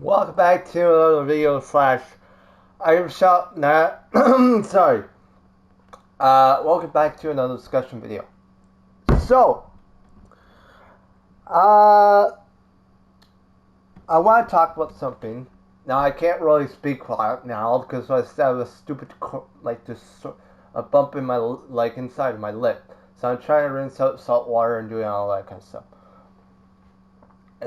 Welcome back to another video slash item shop. Nah, sorry. Welcome back to another discussion video. So, uh, I want to talk about something. Now I can't really speak loud now because I have a stupid a bump in my inside of my lip. So I'm trying to rinse out salt water and doing all that kind of stuff.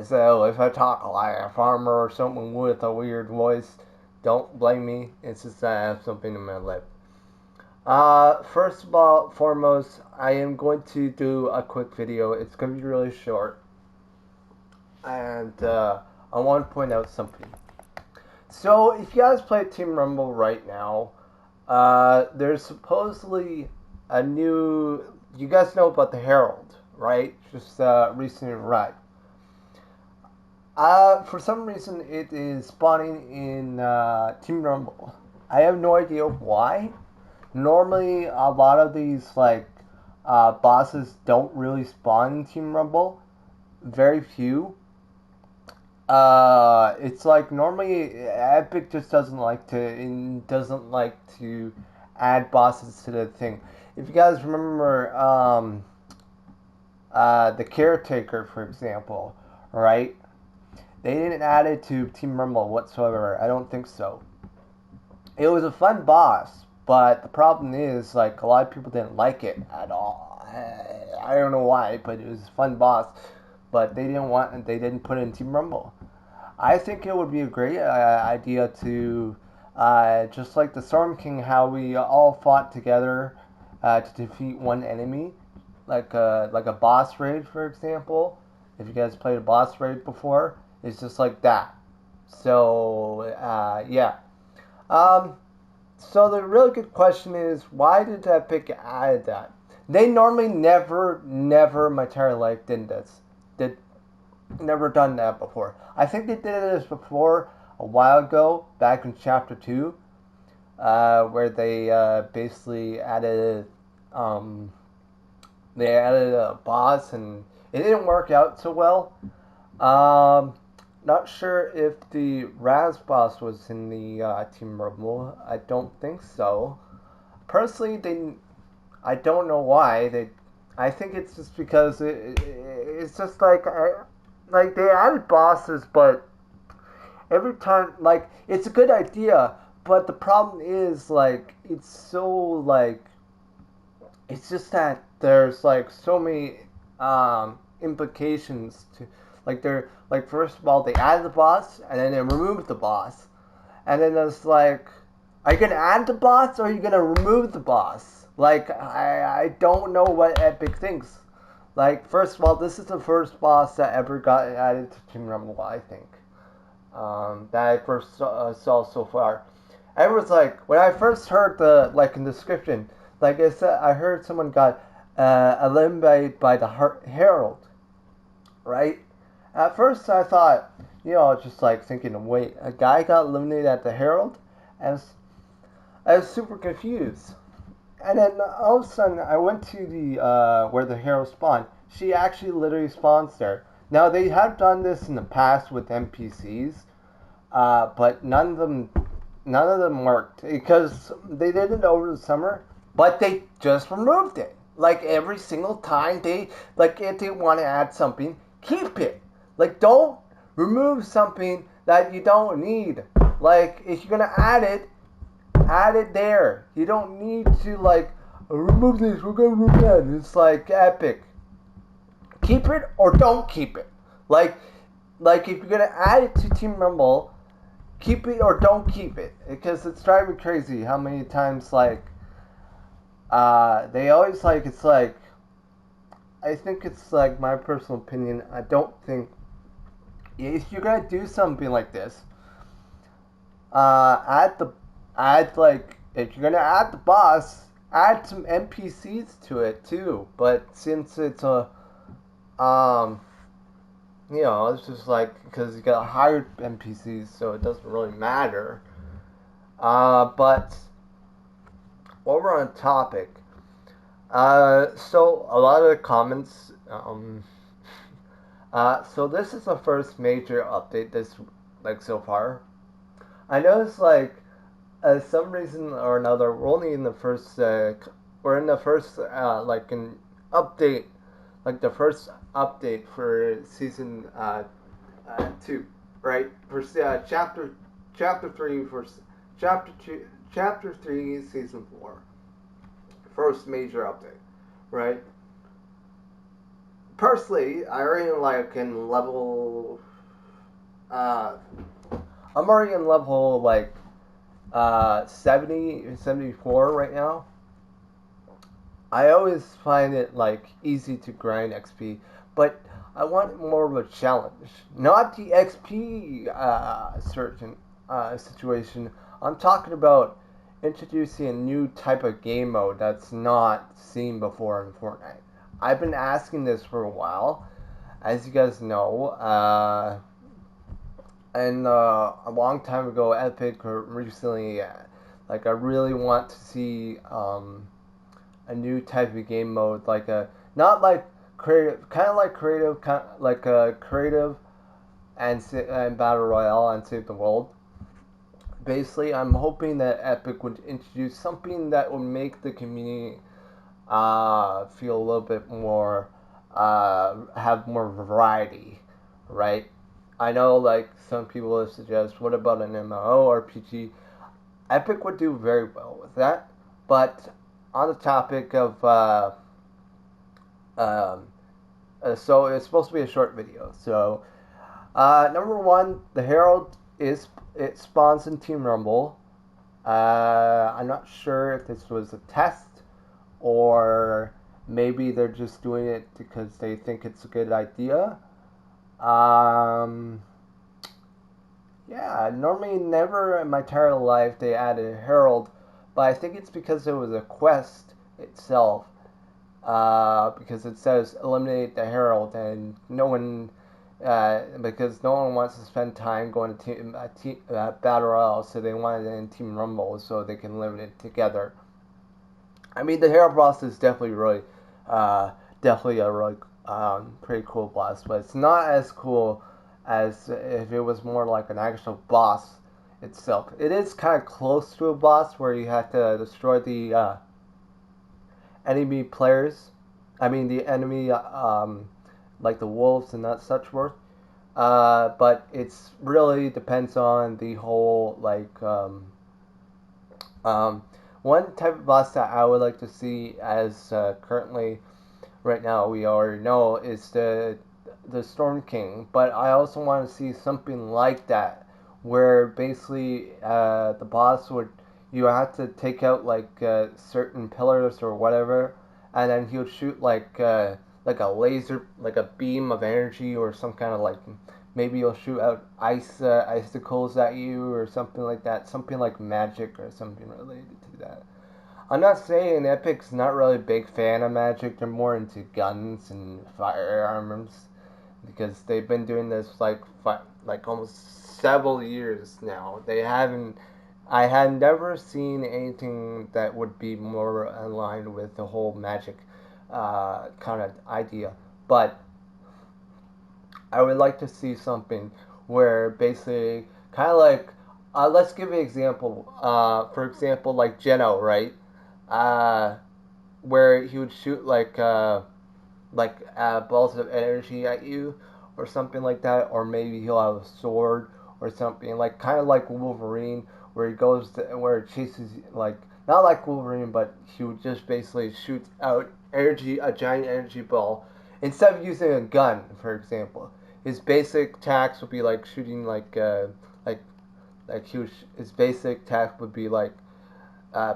So if I talk like a farmer or someone with a weird voice, don't blame me. It's just that I have something in my lip. First of all, foremost, I am going to do a quick video. It's going to be really short. And I want to point out something. So if you guys play Team Rumble right now, there's supposedly a new... You guys know about the Herald, right? Just recently arrived. For some reason, it is spawning in Team Rumble. I have no idea why. Normally, a lot of these bosses don't really spawn in Team Rumble. Very few. It's like normally Epic just doesn't like to add bosses to the thing. If you guys remember, the Caretaker, for example, right? They didn't add it to Team Rumble whatsoever. I don't think so. It was a fun boss, but the problem is, a lot of people didn't like it at all. I don't know why, but it was a fun boss. But they didn't put it in Team Rumble. I think it would be a great idea to, just like the Storm King, how we all fought together to defeat one enemy, like a boss raid, for example. If you guys played a boss raid before. It's just like that. So, yeah. So the really good question is, why did Epic add that? They normally never, my entire life never done that before. I think they did this before a while ago, back in Chapter 2, where they basically added a boss, and it didn't work out so well. Not sure if the Raz boss was in the Team Rumble. I don't think so. Personally, I don't know why. I think it's just because it's just they added bosses, but every time, it's a good idea, but the problem is, it's so, it's just that there's, so many, implications to... first of all, they added the boss, and then they removed the boss. And then it's are you going to add the boss, or are you going to remove the boss? I don't know what Epic thinks. First of all, this is the first boss that ever got added to Team Rumble, I think. That I first saw so far. I was when I first heard the, in the description, I said, I heard someone got eliminated by the Herald, right? At first, I thought, just thinking, wait, a guy got eliminated at the Herald? And I was super confused. And then all of a sudden, I went to the where the Herald spawned. She actually literally spawns there. Now, they have done this in the past with NPCs, but none of them worked because they did it over the summer, but they just removed it. Every single time if they want to add something, keep it. Don't remove something that you don't need. If you're gonna add it there. You don't need to, remove this, we're gonna remove that. It's Epic. Keep it or don't keep it. If you're gonna add it to Team Rumble, keep it or don't keep it. Because it's driving me crazy how many times, they always, I think it's, my personal opinion, I don't think... If you're gonna do something like this, if you're gonna add the boss, add some NPCs to it too. But since it's it's just because you got hired NPCs, so it doesn't really matter. But while we're on topic, so a lot of the comments, so this is the first major update this like so far. I noticed like some reason or another, we're only in the first. We're in the first like an update, like the first update for season 2, right? For chapter 3 for chapter 3 season 4, first major update, right? Personally, I already like in level. Uh, I'm already in level like 70, 74 right now. I always find it like easy to grind XP, but I want more of a challenge, not the XP certain situation. I'm talking about introducing a new type of game mode that's not seen before in Fortnite. I've been asking this for a while, as you guys know, and a long time ago, Epic recently, like I really want to see a new type of game mode, like a not like creative, kind of like creative, like a creative and battle royale and save the world. Basically, I'm hoping that Epic would introduce something that would make the community feel a little bit more, have more variety, right? I know, like some people have suggested, what about an MMORPG? Epic would do very well with that, but on the topic of um, so it's supposed to be a short video. So number one, the Herald it spawns in Team Rumble. I'm not sure if this was a test or maybe they're just doing it because they think it's a good idea. Um, yeah, normally never in my entire life they added a Herald, but I think it's because it was a quest itself. Because it says eliminate the Herald, and no one, because no one wants to spend time going to Battle Royale, so they wanted it in Team Rumble so they can eliminate it together. I mean, the Herald boss is definitely a really pretty cool boss, but it's not as cool as if it was more like an actual boss itself. It is kind of close to a boss where you have to destroy the enemy players. I mean, the enemy, like the wolves and that such forth. But it's really depends on the whole like um, one type of boss that I would like to see as currently right now we already know is the Storm King, but I also want to see something like that where basically the boss would you have to take out like certain pillars or whatever, and then he would shoot like a laser, like a beam of energy or some kind of like maybe he'll shoot out icicles at you or something like that, something like magic or something related to that. I'm not saying Epic's not really a big fan of magic. They're more into guns and firearms because they've been doing this like almost several years now. They haven't. I had never seen anything that would be more aligned with the whole magic kind of idea. But I would like to see something where basically kind of like let's give an example. For example, like Geno, right? Uh, where he would shoot balls of energy at you or something like that, or maybe he'll have a sword or something like kind of like Wolverine, where he goes to, where it chases like not like Wolverine, but he would just basically shoot out energy, a giant energy ball instead of using a gun, for example. His basic attacks would be like shooting like his basic attack would be uh,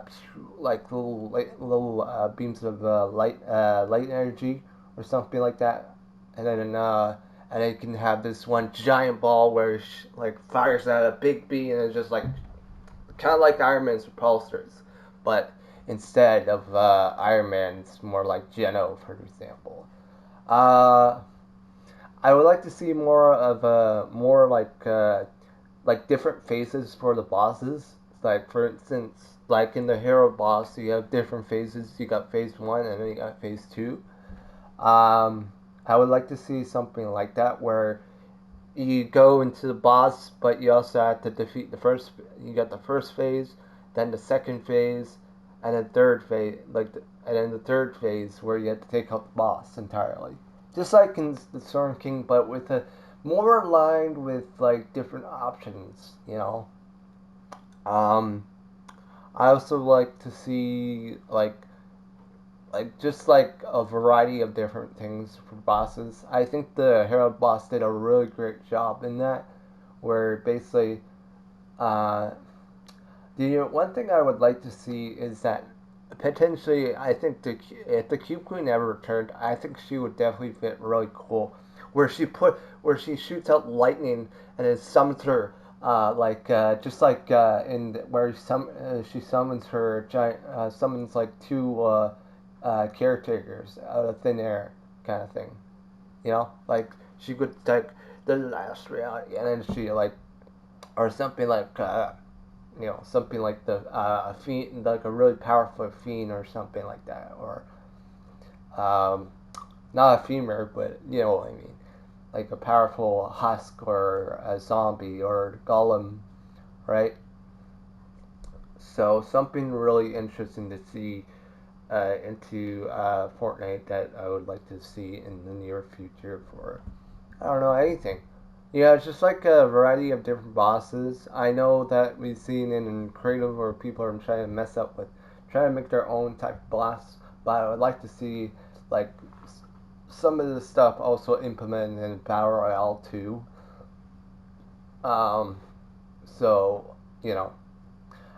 like little beams of light energy or something like that, and it can have this one giant ball where it like fires out a big beam and it's just like kind of like Iron Man's repulsors, but instead of Iron Man, it's more like Geno, for example. Uh, I would like to see more of more like different phases for the bosses. Like for instance, like in the hero boss, you have different phases. You got phase one, and then you got phase two. I would like to see something like that where you go into the boss, but you also have to defeat the first. You got the first phase, then the second phase, and then third phase, and then the third phase where you have to take out the boss entirely. Just like in the Storm King, but with a more aligned with like different options. Um, I also like to see just like a variety of different things for bosses. I think the Herald boss did a really great job in that, where basically, uh, the one thing I would like to see is that potentially, I think if the Cube Queen ever returned, I think she would definitely fit really cool, where she shoots out lightning and it summons her. Just like in where she summons her giant summons like two caretakers out of thin air kind of thing. Like she could take the last reality, and then she like or something like something like the a fiend, like a really powerful fiend or something like that, or um, not a femur, but you know what I mean, like a powerful husk or a zombie or golem, right? So something really interesting to see into Fortnite that I would like to see in the near future for, I don't know, anything. Yeah, it's just like a variety of different bosses. I know that we've seen in creative where people are trying to mess up with, trying to make their own type of boss, but I would like to see like some of this stuff also implemented in Battle Royale too. Um, so, you know,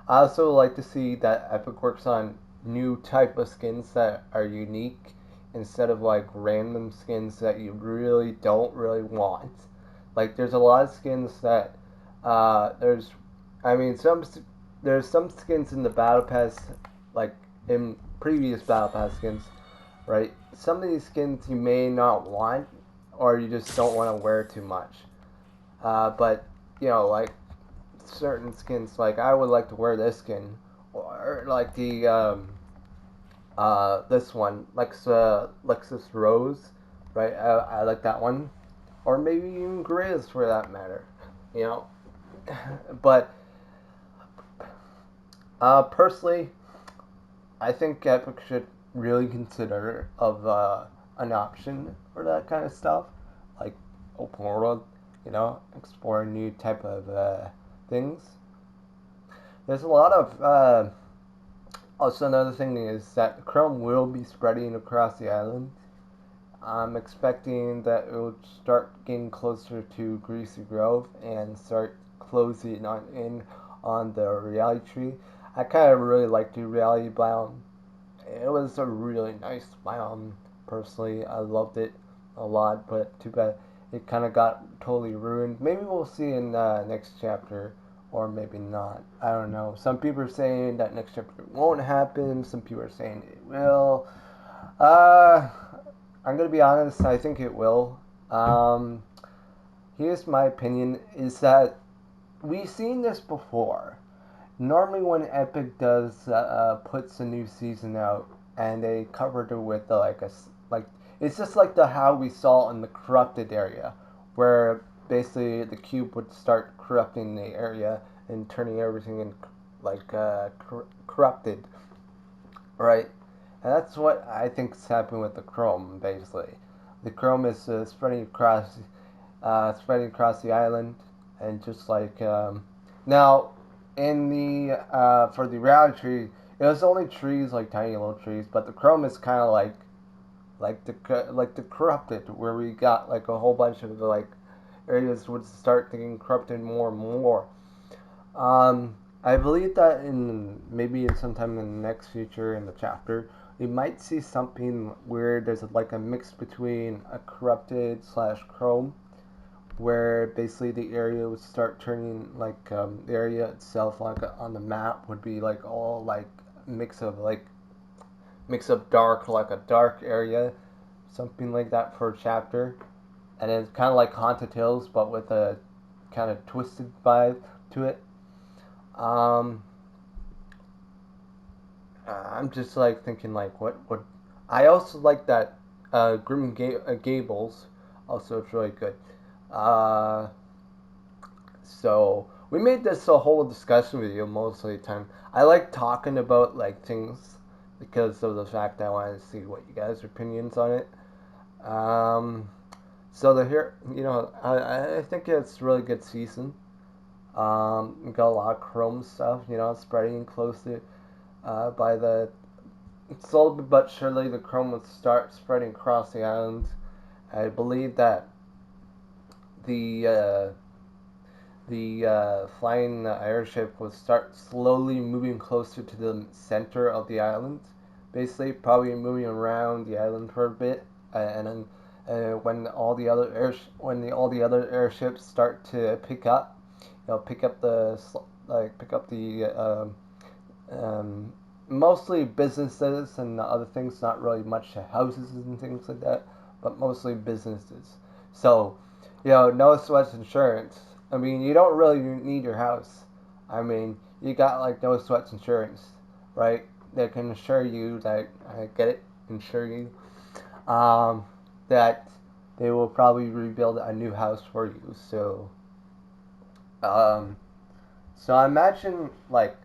I also like to see that Epic works on new type of skins that are unique instead of like random skins that you really don't really want. Like there's a lot of skins that there's, I mean there's some skins in the battle pass, like in previous battle pass skins, right? Some of these skins you may not want or you just don't want to wear too much. But like certain skins, like I would like to wear this skin, or like the this one, Lexus Rose, right? I like that one, or maybe even Grizz for that matter, you know. But personally, I think Epic should really consider of an option for that kind of stuff, like open world, explore new type of things. There's a lot of also another thing is that Chrome will be spreading across the island. I'm expecting that it will start getting closer to Greasy Grove and start closing on the reality tree. I kind of really liked the reality biome. It was a really nice biome. Personally, I loved it a lot, but too bad it kind of got totally ruined. Maybe we'll see in next chapter, or maybe not. I don't know. Some people are saying that next chapter won't happen. Some people are saying it will. Uh, I'm gonna be honest. I think it will. Um, Here's my opinion: is that we've seen this before. Normally, when Epic does puts a new season out and they covered it with like it's just like the how we saw in the corrupted area, where basically the cube would start corrupting the area and turning everything in corrupted, right? And that's what I think is happening with the Chrome. Basically, the Chrome is spreading across the island, and just like now in the for the reality tree, it was only trees, like tiny little trees, but the Chrome is kind of like the corrupted, where we got like a whole bunch of like areas would start getting corrupted more and more. I believe that in maybe sometime in the next future in the chapter, we might see something where there's like a mix between a corrupted slash Chrome, where basically the area would start turning like the area itself, like on the map, would be like all like mix of dark, like a dark area, something like that for a chapter, and it's kind of like Haunted Hills, but with a kind of twisted vibe to it. Um, I'm just like thinking like what would I also like that Gables, also it's really good. Uh, so we made this a whole discussion video most of the time. I like talking about like things because of the fact that I want to see what you guys' opinions on it. Um, so the here, I think it's a really good season. We got a lot of Chrome stuff, spreading closely by the slowly but surely the Chrome would start spreading across the island. I believe that the uh, the flying airship would start slowly moving closer to the center of the island, basically probably moving around the island for a bit, and then when all the other airships start to pick up, pick up the um, mostly businesses and other things, not really much houses and things like that, but mostly businesses. So, no sweat insurance. I mean, you don't really need your house. I mean, you got like no sweat insurance, right? They can assure you that I get it, insure you, that they will probably rebuild a new house for you. Um, so I imagine like,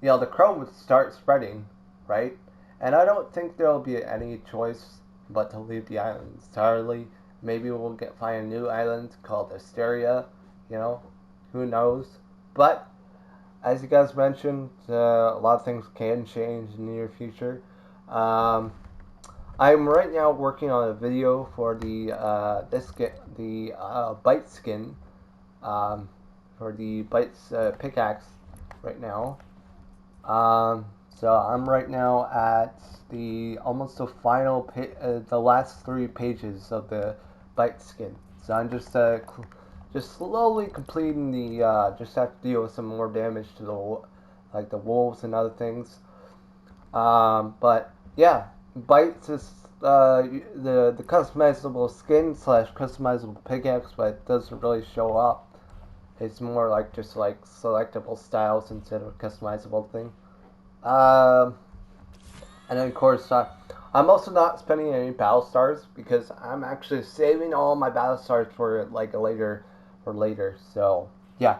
the crow would start spreading, right? And I don't think there'll be any choice but to leave the island entirely. Maybe we'll find a new island called Asteria, who knows? But as you guys mentioned, a lot of things can change in the near future. Um, I'm right now working on a video for the bite skin, um, for the bites pickaxe right now. So I'm right now at the almost the the last 3 pages of the bite skin. So I'm just slowly completing just have to deal with some more damage to the wolves and other things. But yeah, bites is the customizable skin slash customizable pickaxe, but it doesn't really show up. It's more like just like selectable styles instead of a customizable thing. Um, and then of course, I'm also not spending any battle stars because I'm actually saving all my battle stars for like later. So yeah.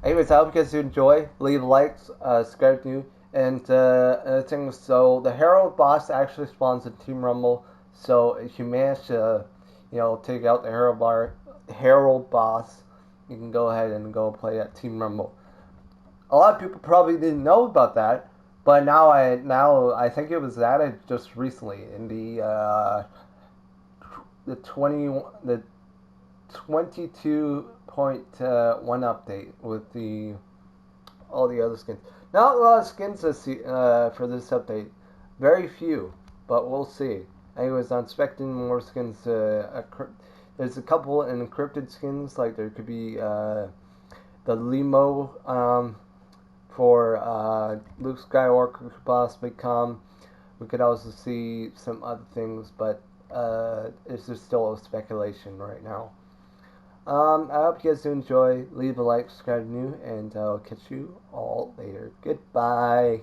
Anyways, I hope you guys enjoy. Leave a like, subscribe to you, and another thing. So the Herald boss actually spawns in Team Rumble. So if you manage to, take out the Herald boss, you can go ahead and go play at Team Rumble. A lot of people probably didn't know about that, but now I think it was added just recently in the 22.1 update with all the other skins. Not a lot of skins for this update. Very few, but we'll see. Anyways, I'm expecting more skins. There's a couple encrypted skins, like there could be the Limo for Luke Skywalker could possibly come. We could also see some other things, but it's just still a speculation right now. I hope you guys do enjoy. Leave a like, subscribe new, and I'll catch you all later. Goodbye.